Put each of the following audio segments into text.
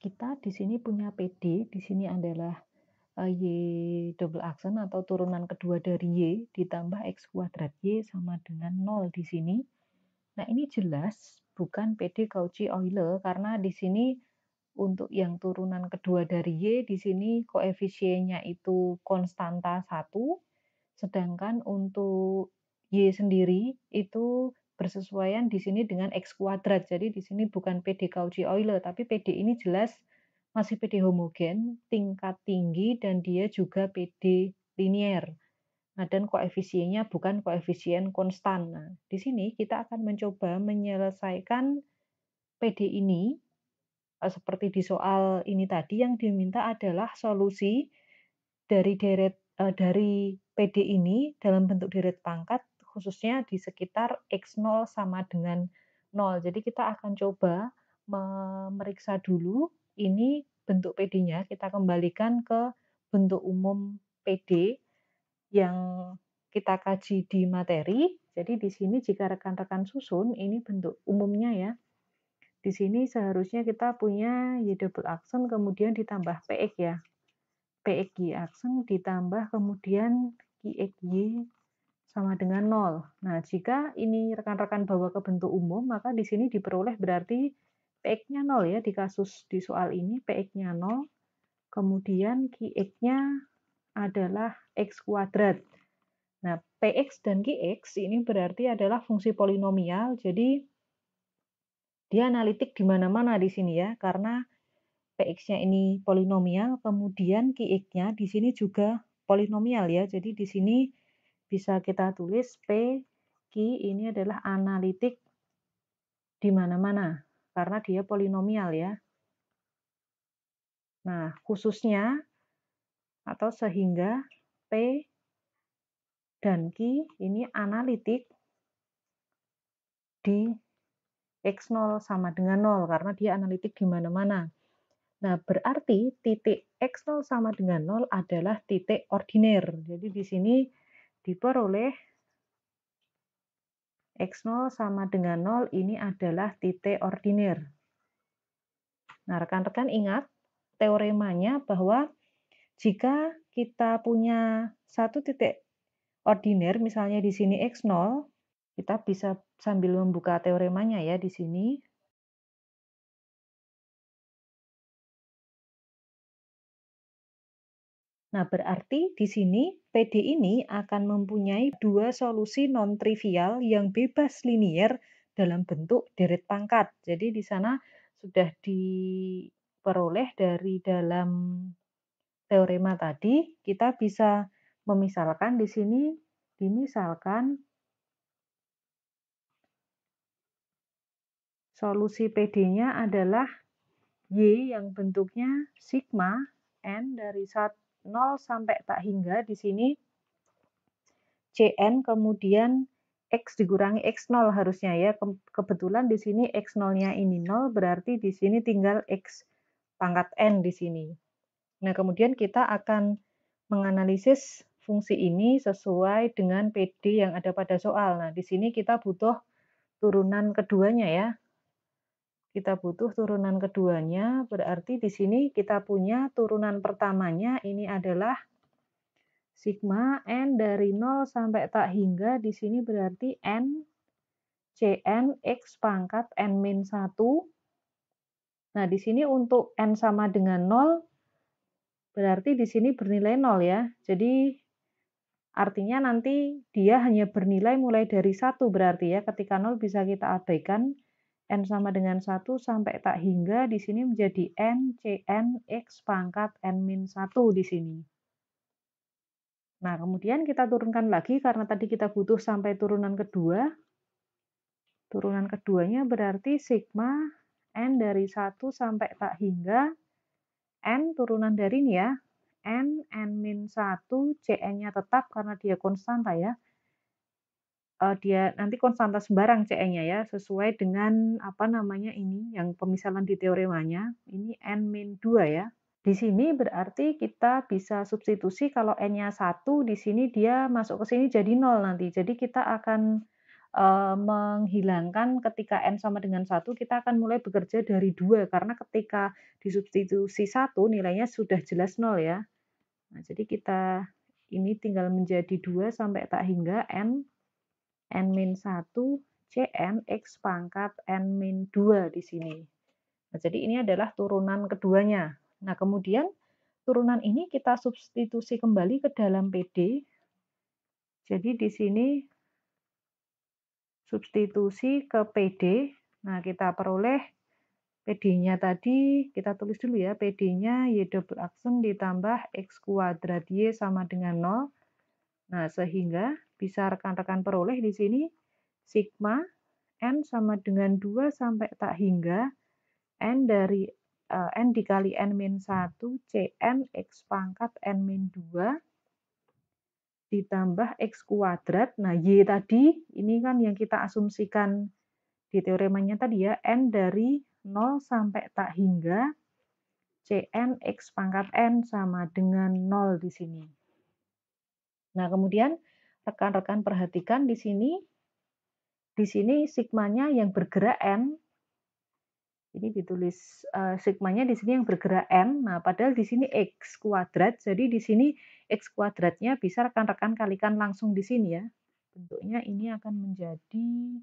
Kita di sini punya PD, di sini adalah, Y double aksen atau turunan kedua dari Y ditambah X kuadrat Y sama dengan 0 di sini. Nah, ini jelas bukan PD Cauchy-Euler karena di sini untuk yang turunan kedua dari Y di sini koefisiennya itu konstanta 1, sedangkan untuk Y sendiri itu bersesuaian di sini dengan X kuadrat. Jadi di sini bukan PD Cauchy-Euler, tapi PD ini jelas masih PD homogen, tingkat tinggi, dan dia juga PD linier. Nah, dan koefisiennya bukan koefisien konstan. Nah, di sini kita akan mencoba menyelesaikan PD ini seperti di soal ini tadi yang diminta adalah solusi dari PD ini dalam bentuk deret pangkat khususnya di sekitar X0 sama dengan 0. Jadi kita akan coba memeriksa dulu ini bentuk PD-nya, kita kembalikan ke bentuk umum PD yang kita kaji di materi. Jadi di sini jika rekan-rekan susun, ini bentuk umumnya ya. Di sini seharusnya kita punya Y double aksen kemudian ditambah PX ya. PX Y aksen ditambah kemudian QX Y sama dengan 0. Nah, jika ini rekan-rekan bawa ke bentuk umum, maka di sini diperoleh berarti PX-nya 0 ya, di kasus di soal ini PX-nya 0, kemudian QX-nya adalah X kuadrat. Nah, PX dan QX ini berarti adalah fungsi polinomial, jadi dia analitik di mana-mana di sini ya, karena PX-nya ini polinomial, kemudian QX-nya di sini juga polinomial ya. Jadi di sini bisa kita tulis P, Q ini adalah analitik di mana-mana, karena dia polinomial ya. Nah, khususnya atau sehingga P dan Q ini analitik di X0 sama dengan 0 karena dia analitik di mana-mana. Nah, berarti titik X0 sama dengan 0 adalah titik ordiner. Jadi di sini diperoleh X0 sama dengan 0 ini adalah titik ordiner. Nah, rekan-rekan ingat teoremanya bahwa jika kita punya satu titik ordiner, misalnya di sini X0, kita bisa sambil membuka teoremanya ya di sini. Nah, berarti di sini PD ini akan mempunyai dua solusi non-trivial yang bebas linier dalam bentuk deret pangkat. Jadi di sana sudah diperoleh dari dalam teorema tadi, kita bisa memisalkan di sini, dimisalkan solusi PD-nya adalah Y yang bentuknya sigma N dari 0 sampai tak hingga di sini Cn kemudian X dikurangi X0 harusnya ya. Kebetulan di sini X0-nya ini 0 berarti di sini tinggal X pangkat N di sini. Nah, kemudian kita akan menganalisis fungsi ini sesuai dengan PD yang ada pada soal. Nah, di sini kita butuh turunan keduanya ya. Kita butuh turunan keduanya, berarti di sini kita punya turunan pertamanya ini adalah sigma N dari 0 sampai tak hingga di sini berarti N Cn X pangkat N-1. Nah, di sini untuk N sama dengan 0 berarti di sini bernilai 0 ya. Jadi artinya nanti dia hanya bernilai mulai dari 1 berarti ya. Ketika 0 bisa kita abaikan. N sama dengan 1 sampai tak hingga di sini menjadi N Cn X pangkat N-1 di sini. Nah, kemudian kita turunkan lagi karena tadi kita butuh sampai turunan kedua. Turunan keduanya berarti sigma N dari 1 sampai tak hingga N turunan dari ini ya. N-1 Cn-nya tetap karena dia konstanta ya. Dia nanti konstanta sembarang Cn-nya ya, sesuai dengan apa namanya ini, yang pemisalan di teoremanya, ini N-2 ya. Di sini berarti kita bisa substitusi kalau N-nya 1, di sini dia masuk ke sini jadi 0 nanti. Jadi kita akan menghilangkan ketika n sama dengan 1 kita akan mulai bekerja dari 2 karena ketika disubstitusi 1 nilainya sudah jelas 0 ya. Nah, jadi kita ini tinggal menjadi 2 sampai tak hingga n-1 Cn X pangkat n-2 di sini. Nah, jadi ini adalah turunan keduanya. Nah, kemudian turunan ini kita substitusi kembali ke dalam PD. Jadi di sini substitusi ke PD. Nah, kita peroleh PD-nya tadi, kita tulis dulu ya, PD-nya Y double aksen ditambah X kuadrat Y sama dengan 0. Nah, sehingga bisa rekan-rekan peroleh di sini sigma N sama dengan 2 sampai tak hingga N dari N dikali N-1 Cn X pangkat N-2 ditambah X kuadrat. Nah, Y tadi, ini kan yang kita asumsikan di teoremanya tadi ya, N dari 0 sampai tak hingga Cn X pangkat N sama dengan 0 di sini. Nah, kemudian rekan-rekan perhatikan di sini sigmanya yang bergerak N, ini ditulis sigmanya di sini yang bergerak N, nah padahal di sini X kuadrat, jadi di sini X kuadratnya bisa rekan-rekan kalikan langsung di sini ya. Bentuknya ini akan menjadi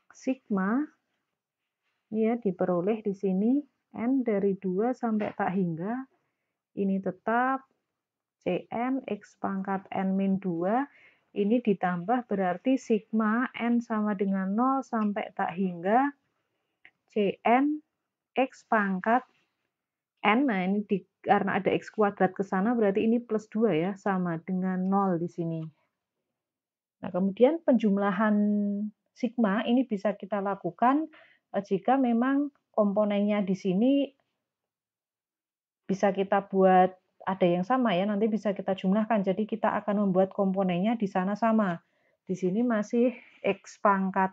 sigma, ya diperoleh di sini N dari 2 sampai tak hingga, ini tetap Cn X pangkat N-2, ini ditambah berarti sigma N sama dengan 0 sampai tak hingga Cn X pangkat N, nah ini karena ada X kuadrat ke sana berarti ini plus 2 ya, sama dengan 0 di sini. Nah, kemudian penjumlahan sigma ini bisa kita lakukan jika memang komponennya di sini bisa kita buat ada yang sama ya, nanti bisa kita jumlahkan. Jadi kita akan membuat komponennya di sana sama. Di sini masih X pangkat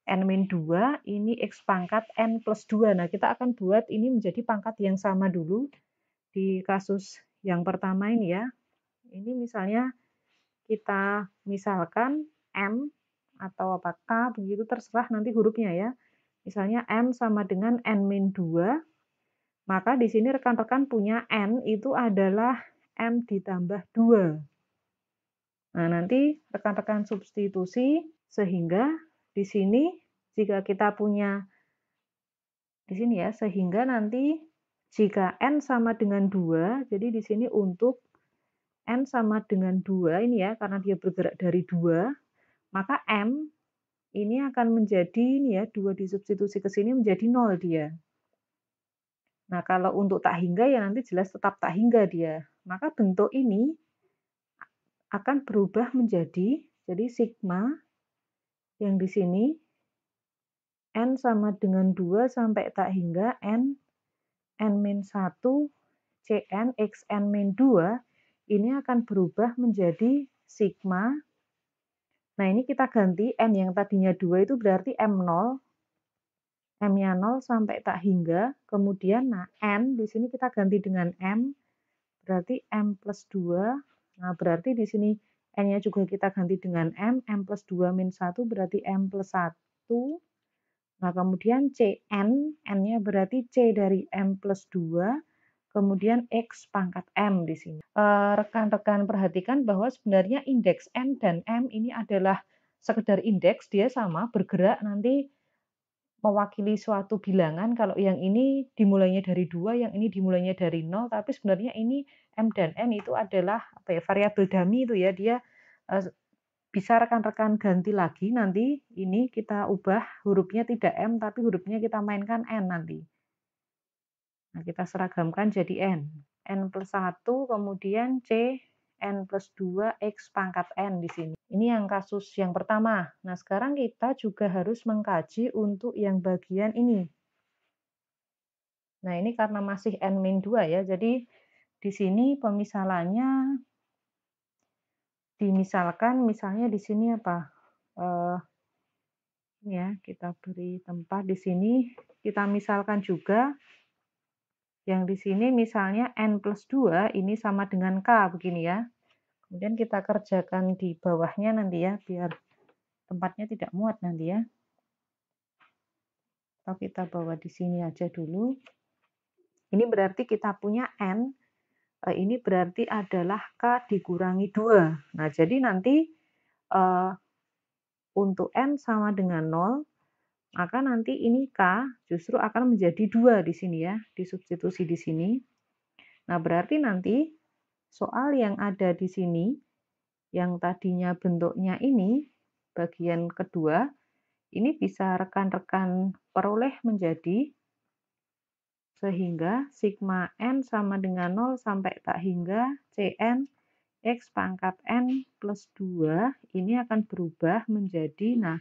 N-2, ini X pangkat N plus 2. Nah, kita akan buat ini menjadi pangkat yang sama dulu. Di kasus yang pertama ini ya, ini misalnya kita misalkan M atau apa K, begitu terserah nanti hurufnya ya. Misalnya M sama dengan N-2, maka di sini rekan-rekan punya N itu adalah M ditambah 2. Nah, nanti rekan-rekan substitusi sehingga di sini jika kita punya di sini ya, sehingga nanti jika N sama dengan 2, jadi di sini untuk N sama dengan 2 ini ya, karena dia bergerak dari 2, maka M ini akan menjadi ini ya, 2 disubstitusi ke sini menjadi 0 dia. Nah, kalau untuk tak hingga ya nanti jelas tetap tak hingga dia. Maka bentuk ini akan berubah menjadi, jadi sigma yang di sini N sama dengan 2 sampai tak hingga N-1 Cn X N-2 ini akan berubah menjadi sigma. Nah, ini kita ganti N yang tadinya 2 itu berarti M0. M-nya 0 sampai tak hingga. Kemudian, nah N di sini kita ganti dengan M. Berarti M plus 2. Nah, berarti di sini N-nya juga kita ganti dengan M. M plus 2 min 1 berarti M plus 1. Nah, kemudian Cn. N-nya berarti C dari M plus 2. Kemudian X pangkat M di sini. Rekan-rekan perhatikan bahwa sebenarnya indeks N dan M ini adalah sekedar indeks, dia sama, bergerak nanti mewakili suatu bilangan. Kalau yang ini dimulainya dari 2, yang ini dimulainya dari 0, tapi sebenarnya ini M dan N itu adalah apa ya, variabel dummy itu ya, dia bisa rekan-rekan ganti lagi nanti, ini kita ubah hurufnya tidak M, tapi hurufnya kita mainkan N nanti. Nah, kita seragamkan jadi N. N plus 1, kemudian C, N plus 2, X pangkat N di sini. Ini yang kasus yang pertama. Nah, sekarang kita juga harus mengkaji untuk yang bagian ini. Nah, ini karena masih N-2 ya, jadi di sini pemisalannya dimisalkan misalnya di sini apa? Ini ya, kita beri tempat di sini, kita misalkan juga yang di sini misalnya N plus 2 ini sama dengan K begini ya. Kemudian kita kerjakan di bawahnya nanti ya, biar tempatnya tidak muat nanti ya. Atau kita bawa di sini aja dulu. Ini berarti kita punya N, ini berarti adalah K dikurangi 2. Nah, jadi nanti untuk N sama dengan 0, maka nanti ini K justru akan menjadi 2 di sini ya, disubstitusi di sini. Nah, berarti nanti soal yang ada di sini, yang tadinya bentuknya ini, bagian kedua, ini bisa rekan-rekan peroleh menjadi sehingga sigma N sama dengan 0 sampai tak hingga Cn X pangkat N plus 2 ini akan berubah menjadi, nah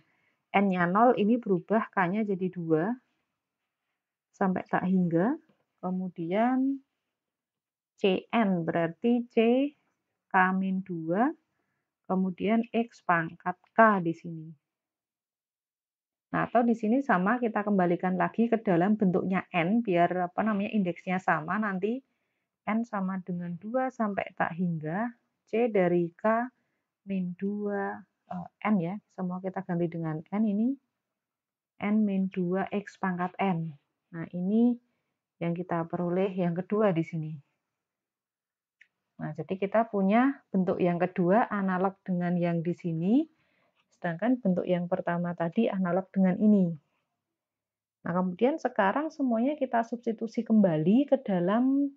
N-nya 0 ini berubah K-nya jadi 2 sampai tak hingga, kemudian Cn berarti C K-2, kemudian X pangkat K di sini. Nah, atau di sini sama kita kembalikan lagi ke dalam bentuknya N biar indeksnya sama, nanti N sama dengan 2 sampai tak hingga C dari K min 2 N ya, semua kita ganti dengan N, ini N min 2 X pangkat N. Nah, ini yang kita peroleh yang kedua di sini. Nah, jadi kita punya bentuk yang kedua analog dengan yang di sini, sedangkan bentuk yang pertama tadi analog dengan ini. Nah, kemudian sekarang semuanya kita substitusi kembali ke dalam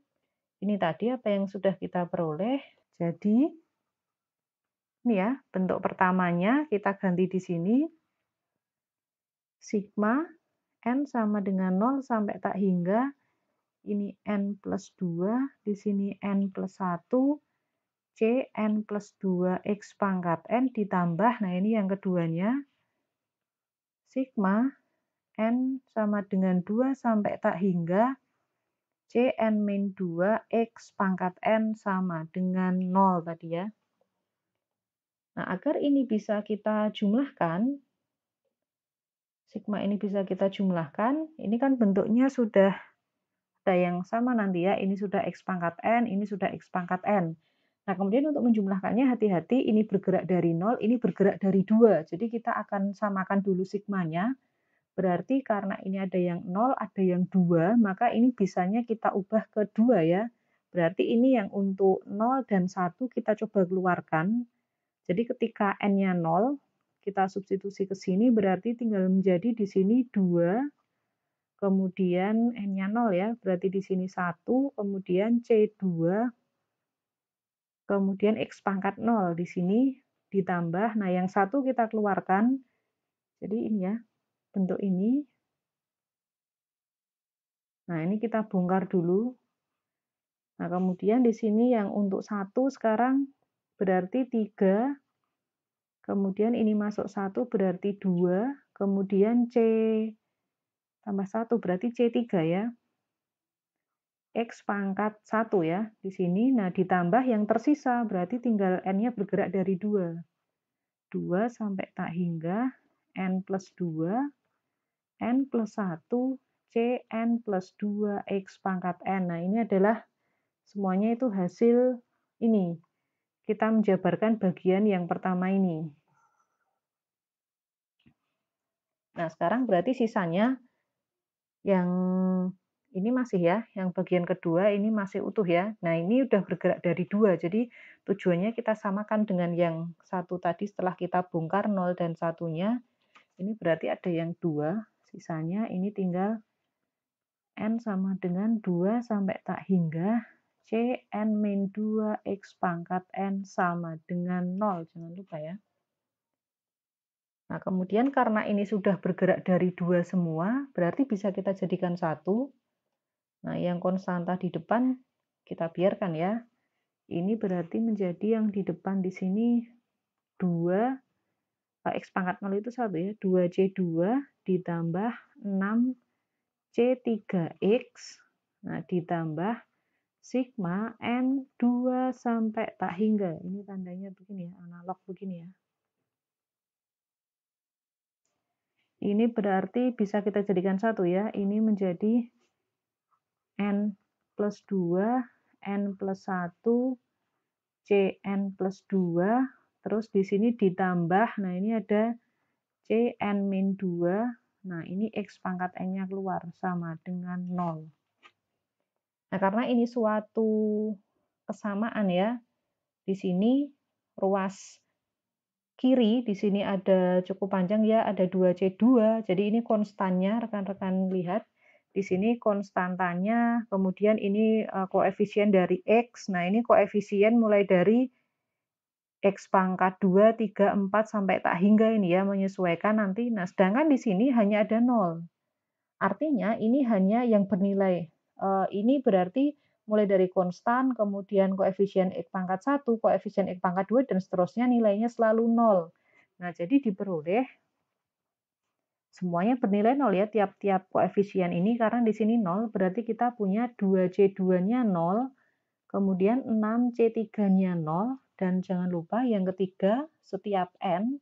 ini tadi apa yang sudah kita peroleh. Jadi, ini ya, bentuk pertamanya kita ganti di sini. Sigma N sama dengan 0 sampai tak hingga. Ini N plus 2, di sini N plus 1. C N plus 2 X pangkat N ditambah, nah ini yang keduanya, sigma N sama dengan 2 sampai tak hingga C N min 2 X pangkat N sama dengan 0 tadi ya. Nah, agar ini bisa kita jumlahkan, sigma ini bisa kita jumlahkan, ini kan bentuknya sudah ada yang sama nanti ya, ini sudah X pangkat N, ini sudah X pangkat N. Nah, kemudian untuk menjumlahkannya hati-hati, ini bergerak dari 0, ini bergerak dari 2. Jadi kita akan samakan dulu sigmanya. Berarti karena ini ada yang 0, ada yang 2, maka ini bisanya kita ubah ke 2 ya. Berarti ini yang untuk 0 dan 1 kita coba keluarkan. Jadi ketika N-nya 0, kita substitusi ke sini berarti tinggal menjadi di sini 2, kemudian N-nya 0 ya, berarti di sini 1, kemudian C2, kemudian X pangkat 0 di sini ditambah, nah yang satu kita keluarkan, jadi ini ya, bentuk ini. Nah ini kita bongkar dulu. Nah kemudian di sini yang untuk 1 sekarang berarti 3, kemudian ini masuk 1 berarti 2, kemudian C tambah 1 berarti C3 ya. X pangkat 1 ya di sini. Nah ditambah yang tersisa berarti tinggal N-nya bergerak dari 2. 2 sampai tak hingga N plus 2, N plus 1, C N plus 2 X pangkat N. Nah ini adalah semuanya itu hasil ini. Kita menjabarkan bagian yang pertama ini. Nah sekarang berarti sisanya yang ini masih ya, yang bagian kedua ini masih utuh ya. Nah ini udah bergerak dari 2, jadi tujuannya kita samakan dengan yang satu tadi setelah kita bongkar 0 dan satunya. Ini berarti ada yang 2, sisanya ini tinggal N sama dengan 2 sampai tak hingga C N min 2 X pangkat N sama dengan 0, jangan lupa ya. Nah kemudian karena ini sudah bergerak dari 2 semua, berarti bisa kita jadikan 1. Nah, yang konstanta di depan kita biarkan ya. Ini berarti menjadi yang di depan di sini 2, X pangkat 0 itu 1 ya, 2C2 ditambah 6C3X, nah ditambah sigma N 2 sampai tak hingga. Ini tandanya begini ya, analog begini ya. Ini berarti bisa kita jadikan 1 ya, ini menjadi N plus 2, N plus 1, Cn plus 2, terus di sini ditambah, nah ini ada Cn-2. Nah, ini X pangkat N-nya keluar sama dengan 0. Nah, karena ini suatu kesamaan ya, di sini ruas kiri, di sini ada cukup panjang ya, ada 2C2, jadi ini konstannya, rekan-rekan lihat. Di sini konstantanya, kemudian ini koefisien dari X, nah ini koefisien mulai dari X pangkat 2, 3, 4, sampai tak hingga ini ya, menyesuaikan nanti. Nah, sedangkan di sini hanya ada 0. Artinya ini hanya yang bernilai. Ini berarti mulai dari konstan, kemudian koefisien X pangkat 1, koefisien X pangkat 2, dan seterusnya nilainya selalu 0. Nah, jadi diperoleh semuanya bernilai 0 ya, tiap-tiap koefisien ini, karena di sini 0, berarti kita punya 2C2-nya 0, kemudian 6C3-nya 0, dan jangan lupa yang ketiga, setiap N,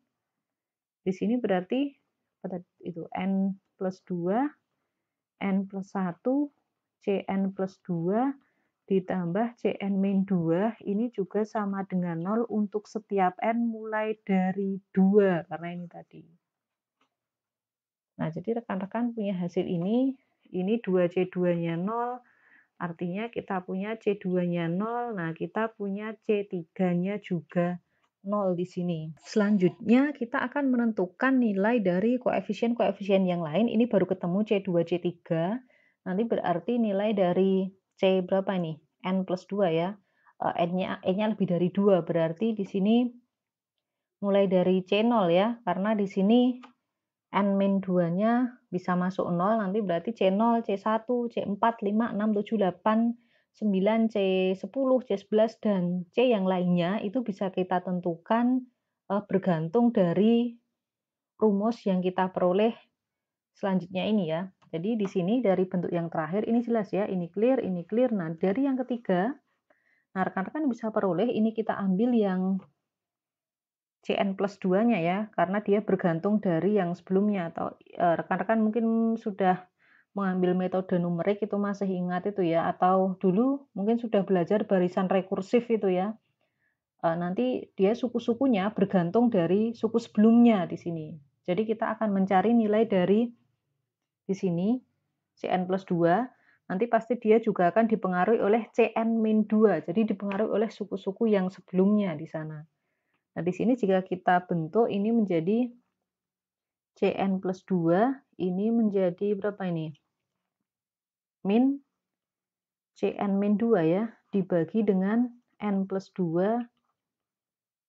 di sini berarti itu N plus 2, N plus 1, Cn plus 2, ditambah Cn-2, ini juga sama dengan 0 untuk setiap N mulai dari 2, karena ini tadi. Nah, jadi rekan-rekan punya hasil ini 2C2-nya 0, artinya kita punya C2-nya 0, nah kita punya C3-nya juga 0 di sini. Selanjutnya kita akan menentukan nilai dari koefisien-koefisien yang lain. Ini baru ketemu C2, C3. Nanti berarti nilai dari C berapa ini? N plus 2 ya. N-nya lebih dari 2. Berarti di sini mulai dari C0 ya. Karena di sini N-2-nya bisa masuk 0. Nanti berarti C0, C1, C4, 5, 6, 7, 8, 9, C10, C11, dan C yang lainnya itu bisa kita tentukan bergantung dari rumus yang kita peroleh selanjutnya ini ya. Jadi di sini dari bentuk yang terakhir ini jelas ya, ini clear, ini clear. Nah, dari yang ketiga, nah rekan-rekan bisa peroleh ini kita ambil yang Cn plus 2-nya ya, karena dia bergantung dari yang sebelumnya. Atau rekan-rekan mungkin sudah mengambil metode numerik itu masih ingat itu ya, atau dulu mungkin sudah belajar barisan rekursif itu ya. Nanti dia suku-sukunya bergantung dari suku sebelumnya di sini. Jadi kita akan mencari nilai dari di sini Cn plus 2, nanti pasti dia juga akan dipengaruhi oleh Cn-2, jadi dipengaruhi oleh suku-suku yang sebelumnya di sana. Nah, di sini jika kita bentuk ini menjadi Cn plus 2, ini menjadi berapa ini? Min Cn-2 ya, dibagi dengan N plus 2,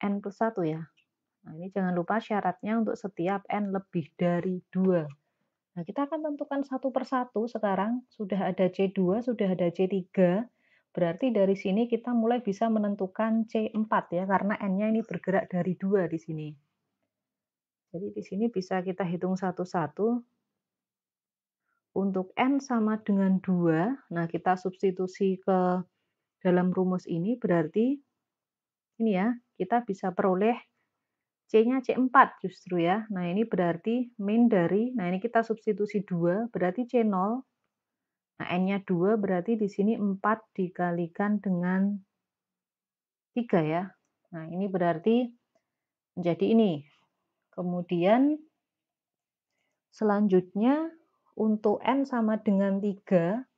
N plus 1 ya. Nah, ini jangan lupa syaratnya untuk setiap N lebih dari 2. Nah, kita akan tentukan satu persatu sekarang. Sudah ada C2, sudah ada C3. Berarti dari sini kita mulai bisa menentukan C4 ya, karena N-nya ini bergerak dari 2 di sini. Jadi di sini bisa kita hitung satu-satu. Untuk N sama dengan 2, nah kita substitusi ke dalam rumus ini, berarti ini ya, kita bisa peroleh C-nya C4 justru ya. Nah, ini berarti min dari, nah ini kita substitusi 2, berarti C0. Nah, N-nya 2, berarti di sini 4 dikalikan dengan 3 ya. Nah, ini berarti menjadi ini. Kemudian selanjutnya untuk N sama dengan 3,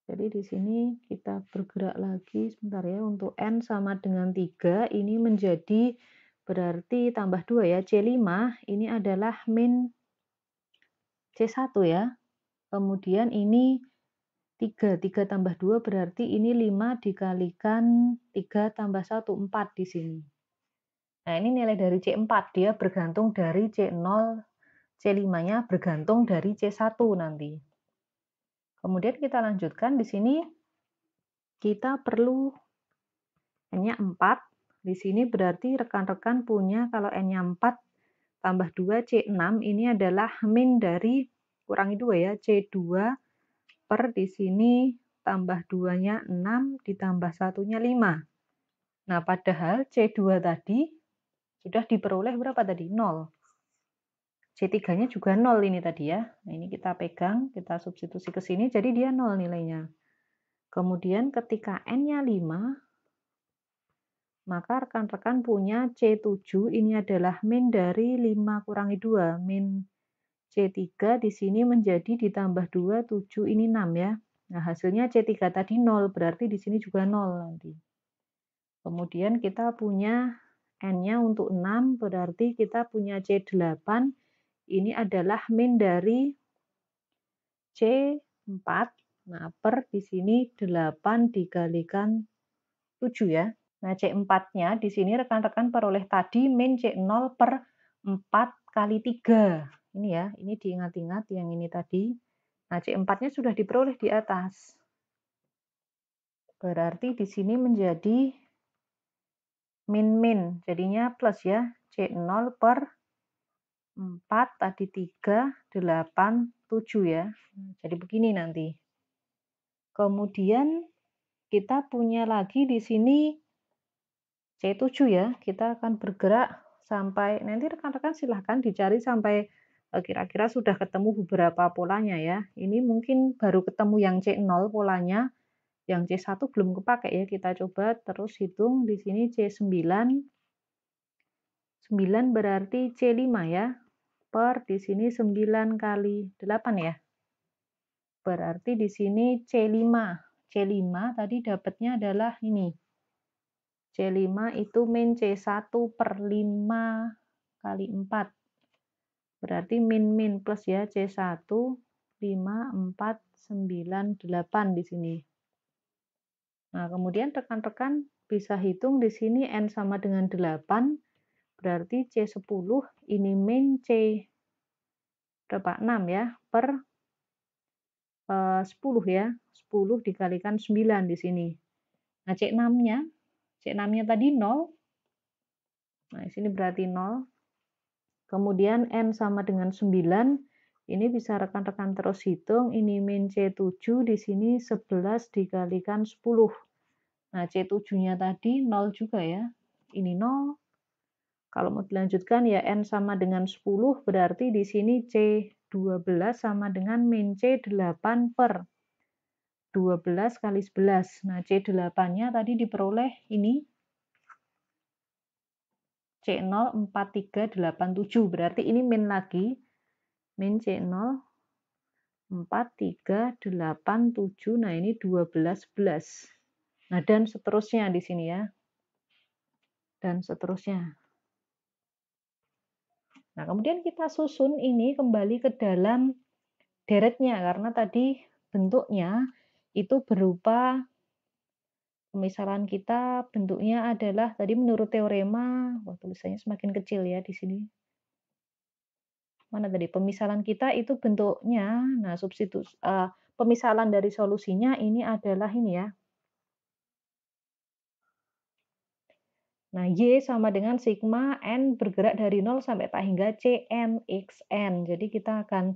jadi di sini kita bergerak lagi sebentar ya. Untuk N sama dengan 3, ini menjadi berarti tambah 2 ya, C5 ini adalah min C1 ya. Kemudian ini 3 tambah 2 berarti ini 5 dikalikan 3 tambah 1, 4 di sini. Nah, ini nilai dari C4, dia bergantung dari C0, C5-nya bergantung dari C1 nanti. Kemudian kita lanjutkan di sini kita perlu N-nya 4. Di sini berarti rekan-rekan punya kalau N-nya 4 tambah 2 C6 ini adalah min dari kurangi 2 ya, C2 per di sini tambah 2-nya 6 ditambah 1-nya 5. Nah, padahal C2 tadi sudah diperoleh berapa tadi? 0. C3-nya juga 0 ini tadi ya. Nah, ini kita pegang, kita substitusi ke sini, jadi dia 0 nilainya. Kemudian ketika N-nya 5, Maka rekan-rekan punya C7 ini adalah min dari 5 kurangi 2. Min C3 di sini menjadi ditambah 2, 7 ini 6 ya. Nah, hasilnya C3 tadi 0, berarti di sini juga 0 nanti. Kemudian kita punya N-nya untuk 6, berarti kita punya C8. Ini adalah min dari C4. Nah, per di sini 8 dikalikan 7 ya. Nah, C4-nya di sini rekan-rekan peroleh tadi min C0 per 4 kali 3. Ini ya, ini diingat-ingat yang ini tadi. Nah, C4-nya sudah diperoleh di atas. Berarti di sini menjadi min-min, jadinya plus ya. C0 per 4 tadi 3, 8, 7 ya. Jadi begini nanti. Kemudian kita punya lagi di sini C7 ya, kita akan bergerak sampai, nanti rekan-rekan silahkan dicari sampai kira-kira sudah ketemu beberapa polanya ya. Ini mungkin baru ketemu yang C0 polanya, yang C1 belum kepakai ya, kita coba terus hitung di sini C9, 9 berarti C5 ya, per di sini 9 kali 8 ya. Berarti di sini C5. C5 tadi dapatnya adalah ini. C5 itu min C1 per 5 kali 4. Berarti min plus ya, C1, 5, 4, 9, 8 di sini. Nah, kemudian rekan-rekan bisa hitung di sini N sama dengan 8, berarti C10 ini min C berapa? 6 ya, per 10 ya. 10 dikalikan 9 di sini. Nah, C6-nya tadi 0. Nah, di sini berarti 0. Kemudian N sama dengan 9. Ini bisa rekan-rekan terus hitung. Ini min C7 di sini 11 dikalikan 10. Nah, C7-nya tadi 0 juga ya. Ini 0. Kalau mau dilanjutkan ya N sama dengan 10, berarti di sini C12 sama dengan min C8 per 12 kali 11. Nah, C8-nya tadi diperoleh ini C0 4387. Berarti ini min lagi. Min C0 4387. Nah, ini 12 11. Nah, dan seterusnya di sini ya. Dan seterusnya. Nah, kemudian kita susun ini kembali ke dalam deretnya karena tadi bentuknya itu berupa pemisalan kita bentuknya adalah tadi menurut teorema, wah tulisannya semakin kecil ya di sini. Mana tadi pemisalan kita itu bentuknya, nah pemisalan dari solusinya ini adalah ini ya. Nah, Y sama dengan sigma N bergerak dari 0 sampai tak hingga Cn xn. Jadi kita akan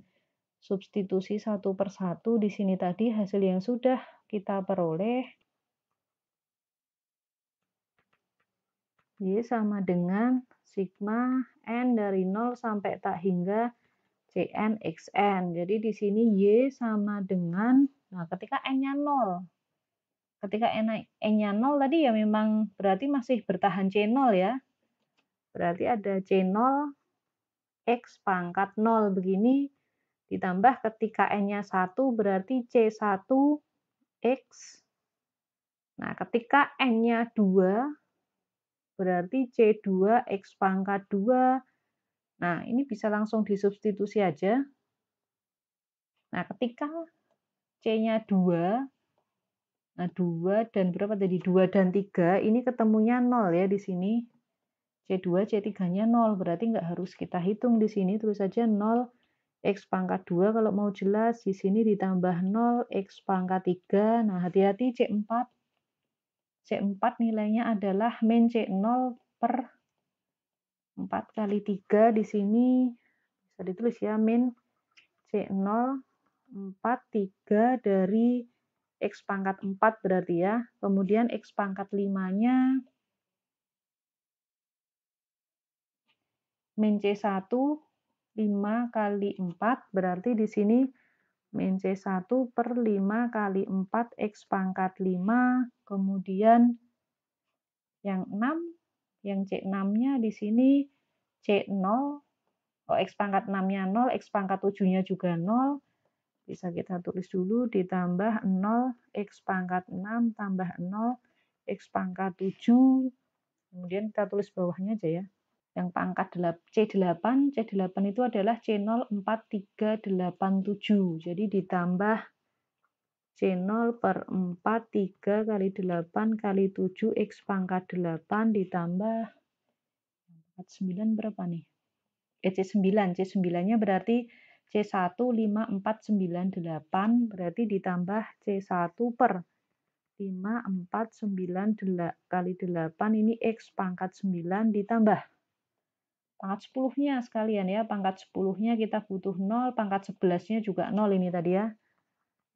substitusi satu per satu di sini tadi hasil yang sudah kita peroleh. Y sama dengan sigma N dari 0 sampai tak hingga Cn xn. Jadi di sini Y sama dengan, nah ketika N-nya 0. Ketika N-nya 0 tadi ya memang berarti masih bertahan C0 ya. Berarti ada C0 X pangkat 0 begini. Ditambah ketika N-nya 1 berarti C1 X. Nah ketika N-nya 2 berarti C2 X pangkat 2. Nah ini bisa langsung disubstitusi aja. Nah ketika C-nya 2. Nah, 2 dan berapa tadi? 2 dan 3 ini ketemunya 0 ya di sini. C2, C3-nya 0. Berarti nggak harus kita hitung di sini. Terus saja 0 X pangkat 2 kalau mau jelas. Di sini ditambah 0 X pangkat 3. Nah, hati-hati C4. C4 nilainya adalah min C0 per 4 kali 3. Di sini bisa ditulis ya. Min C0 4, 3 dari X pangkat 4 berarti ya. Kemudian X pangkat 5-nya min C1 5 kali 4 berarti di sini min C1 per 5 kali 4 X pangkat 5 kemudian yang 6, yang C6-nya di sini C0, X pangkat 6-nya 0, X pangkat 7-nya juga 0, bisa kita tulis dulu, ditambah 0, X pangkat 6 tambah 0, X pangkat 7, kemudian kita tulis bawahnya aja ya. Yang pangkat C8, C8 itu adalah C0, 4, 3, 8, 7. Jadi ditambah C0 per 4, 3 kali 8 kali 7, X pangkat 8 ditambah 9 berapa nih? C9. C9-nya berarti C1, 5, 4, 9, 8. Berarti ditambah C1 per 5, 4, 9, kali 8. Ini X pangkat 9 ditambah pangkat 10-nya sekalian ya. Pangkat 10-nya kita butuh 0, pangkat 11-nya juga 0 ini tadi ya.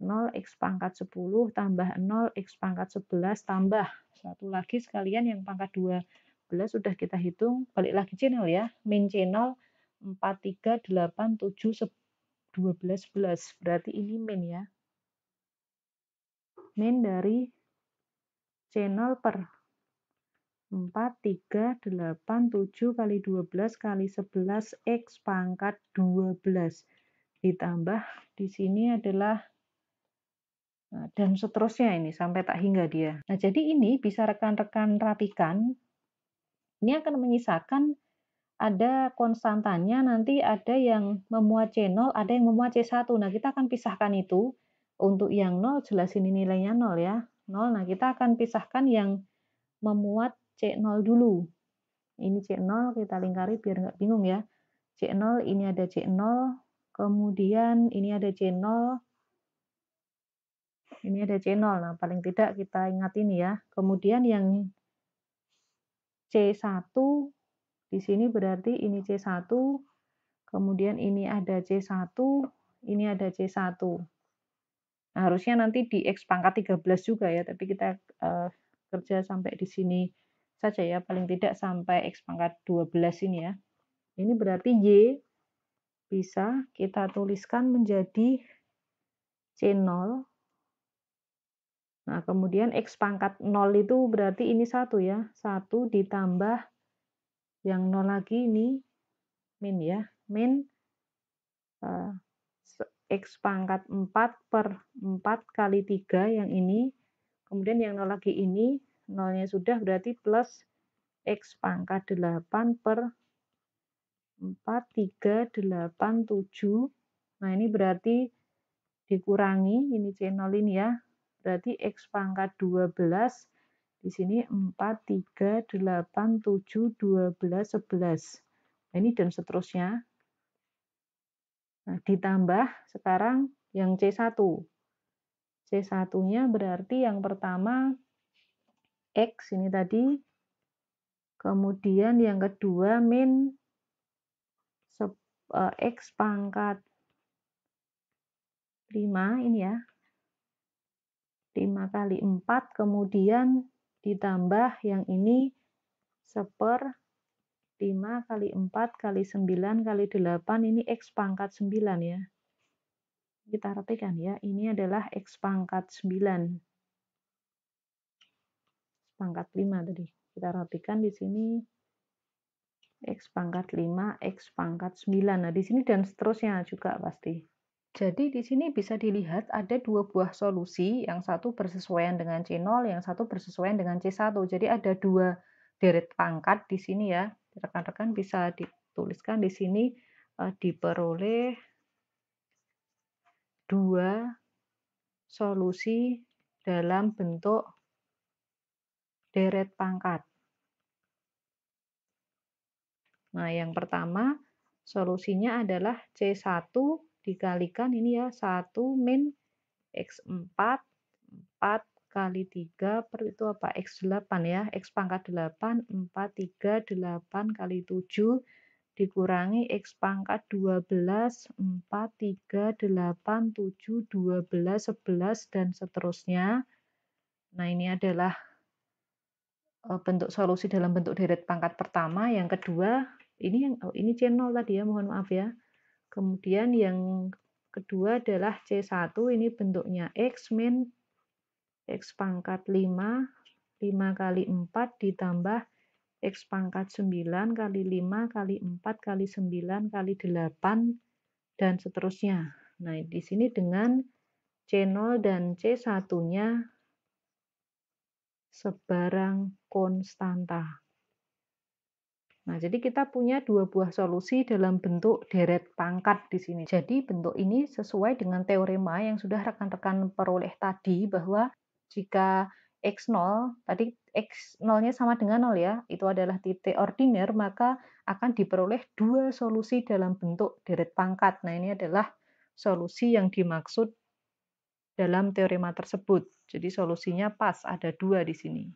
0 X pangkat 10 tambah 0 X pangkat 11 tambah satu lagi sekalian yang pangkat 12 sudah kita hitung, balik lagi channel ya, min channel 4, 3, 8, 7, 12, 11, berarti ini min ya, min dari channel per 4, 3, 8, 7 kali 12 kali 11 X pangkat 12 ditambah di sini adalah dan seterusnya ini sampai tak hingga dia. Nah, jadi ini bisa rekan-rekan rapikan. Ini akan menyisakan ada konstantanya, nanti ada yang memuat C0, ada yang memuat C1. Nah, kita akan pisahkan itu. Untuk yang 0, jelas ini nilainya 0 ya. 0, nah kita akan pisahkan yang memuat C0 dulu. Ini C0, kita lingkari biar nggak bingung ya. C0, ini ada C0, kemudian ini ada C0, ini ada C0. Nah, paling tidak kita ingat ini ya. Kemudian yang C1 di sini berarti ini C1, kemudian ini ada C1, ini ada C1. Nah, harusnya nanti di X pangkat 13 juga ya, tapi kita kerja sampai di sini saja ya, paling tidak sampai X pangkat 12 ini ya. Ini berarti Y bisa kita tuliskan menjadi C0. Nah, kemudian X pangkat 0 itu berarti ini 1 ya. 1 ditambah yang 0 lagi ini min ya. Min X pangkat 4 per 4 kali 3 yang ini. Kemudian yang 0 lagi ini. 0-nya sudah berarti plus X pangkat 8 per 4, 3, 8, 7. Nah, ini berarti dikurangi ini C0 ini ya. Berarti X pangkat 12 di sini 4, 3, 8, 7, 12, 11. Nah, ini dan seterusnya. Nah, ditambah sekarang yang C1. C1-nya berarti yang pertama X ini tadi. Kemudian yang kedua min X pangkat 5 ini ya. 5 kali 4, kemudian ditambah yang ini 1/5 kali 4 kali 9 kali 8, ini X pangkat 9 ya. Kita rapikan ya, ini adalah X pangkat 9. Pangkat 5 tadi. Kita rapikan di sini X pangkat 5, X pangkat 9. Nah, di sini dan seterusnya juga pasti. Jadi di sini bisa dilihat ada dua buah solusi, yang satu bersesuaian dengan C0, yang satu bersesuaian dengan C1. Jadi ada dua deret pangkat di sini ya. Rekan-rekan bisa dituliskan di sini diperoleh dua solusi dalam bentuk deret pangkat. Nah, yang pertama solusinya adalah C1 dikalikan ini ya 1 min X4, 4 kali 3 per itu apa? X8 ya. X pangkat 8, 4, 3, 8 kali 7 dikurangi X pangkat 12, 4, 3, 8, 7, 12, 11, dan seterusnya. Nah, ini adalah bentuk solusi dalam bentuk deret pangkat pertama. Yang kedua, ini C0 tadi ya, mohon maaf ya. Kemudian yang kedua adalah C1, ini bentuknya X min X pangkat 5 5 kali 4 ditambah X pangkat 9 kali 5 kali 4 kali 9 kali 8 dan seterusnya. Nah, di sini dengan C0 dan C1-nya sebarang konstanta. Nah, jadi kita punya dua buah solusi dalam bentuk deret pangkat di sini. Jadi bentuk ini sesuai dengan teorema yang sudah rekan-rekan peroleh tadi, bahwa jika X0, tadi X0-nya sama dengan 0 ya, itu adalah titik ordiner, maka akan diperoleh dua solusi dalam bentuk deret pangkat. Nah, ini adalah solusi yang dimaksud dalam teorema tersebut. Jadi solusinya pas, ada dua di sini.